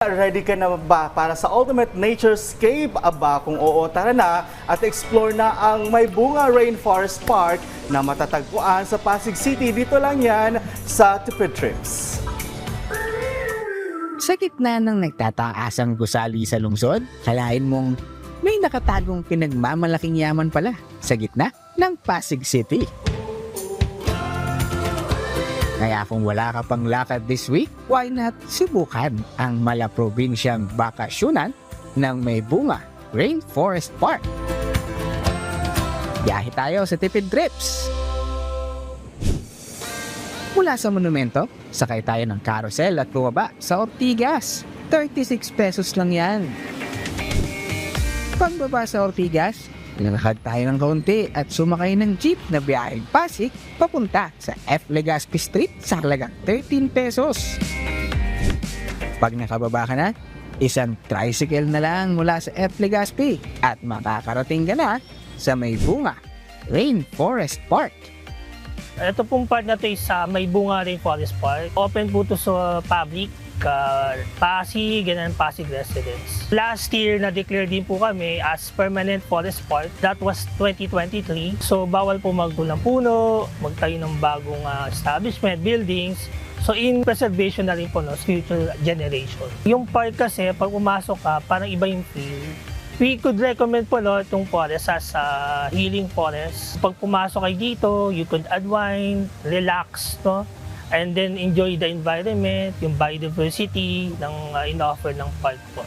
Ready ka na ba para sa ultimate naturescape? Aba, kung oo, tara na at explore na ang May Bunga Rainforest Park na matatagpuan sa Pasig City. Dito lang yan sa Tipid Trips. Sa gitna ng nagtataasang gusali sa lungsod, kalain mong may nakatagong pinagmamalaking yaman pala sa gitna ng Pasig City. Kaya kung wala ka pang lakad this week, why not subukan ang malaprobinsyang bakasyonan ng May Bunga Rainforest Park? Biyahe tayo sa Tipid Trips. Mula sa monumento, sakay tayo ng carousel at bumaba sa Ortigas. 36 pesos lang yan. Pagbaba sa Ortigas, nalakad tayo ng kaunti at sumakay ng jeep na biyaheng Pasig papunta sa F. Legazpi Street sa halagang 13 pesos. Pag nakababa ka na, isang tricycle na lang mula sa F. Legazpi at makakarating ka na sa May Bunga Rainforest Park. Ito pong part na ito is sa May Bunga Rainforest Park. Open po ito sa public, Pasig and Pasig residents. Last year, na-declare din po kami as permanent forest park. That was 2023. So, bawal po magtulang ng puno, magtayo ng bagong establishment, buildings. So, in preservation na rin po no, future generation. Yung park kasi, pag pumasok ka, parang iba yung feel. We could recommend po no, itong forest as healing forest. Pag pumasok kayo dito, you could unwind, relax, no? And then enjoy the environment, yung biodiversity ng in-offer ng park po.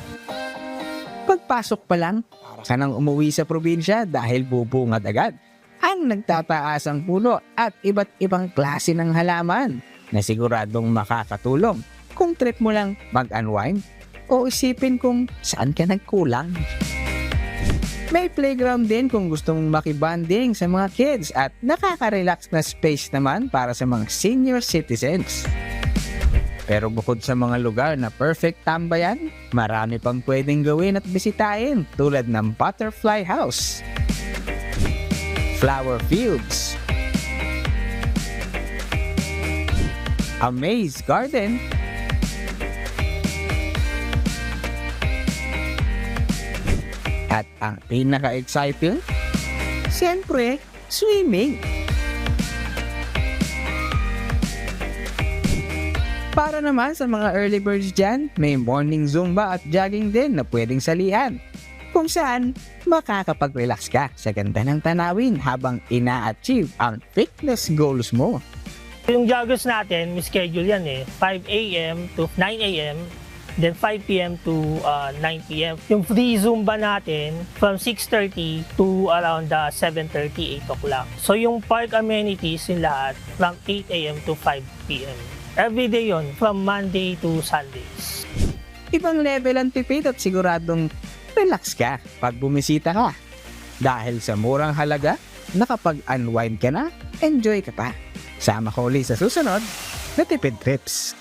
Pagpasok pa lang, para ka nang umuwi sa probinsya dahil bubungad agad ang nagtataasang puno at iba't ibang klase ng halaman na siguradong makakatulong kung trip mo lang mag-unwind o isipin kung saan ka nagkulang. May playground din kung gusto mong makibanding sa mga kids at nakaka-relax na space naman para sa mga senior citizens. Pero bukod sa mga lugar na perfect tambayan, marami pang pwedeng gawin at bisitahin tulad ng Butterfly House, Flower Fields, Amaze Garden, at ang pinaka-exciting, siyempre, swimming. Para naman sa mga early birds dyan, may morning zumba at jogging din na pwedeng salihan, kung saan makakapag-relax ka sa ganda ng tanawin habang ina-achieve ang fitness goals mo. Yung joggers natin, may schedule yan 5 a.m. to 9 a.m. Then 5 p.m. to 9 p.m. Yung free Zumba natin from 6:30 to around 7:30, 8 o'clock. So yung park amenities yung lahat from 8 a.m. to 5 p.m. Every day yon from Monday to Sundays. Ibang level ang tipid at siguradong relax ka pag bumisita ka. Dahil sa murang halaga, nakapag-unwind ka na, enjoy ka pa. Sama ko ulit sa susunod na Tipid Trips.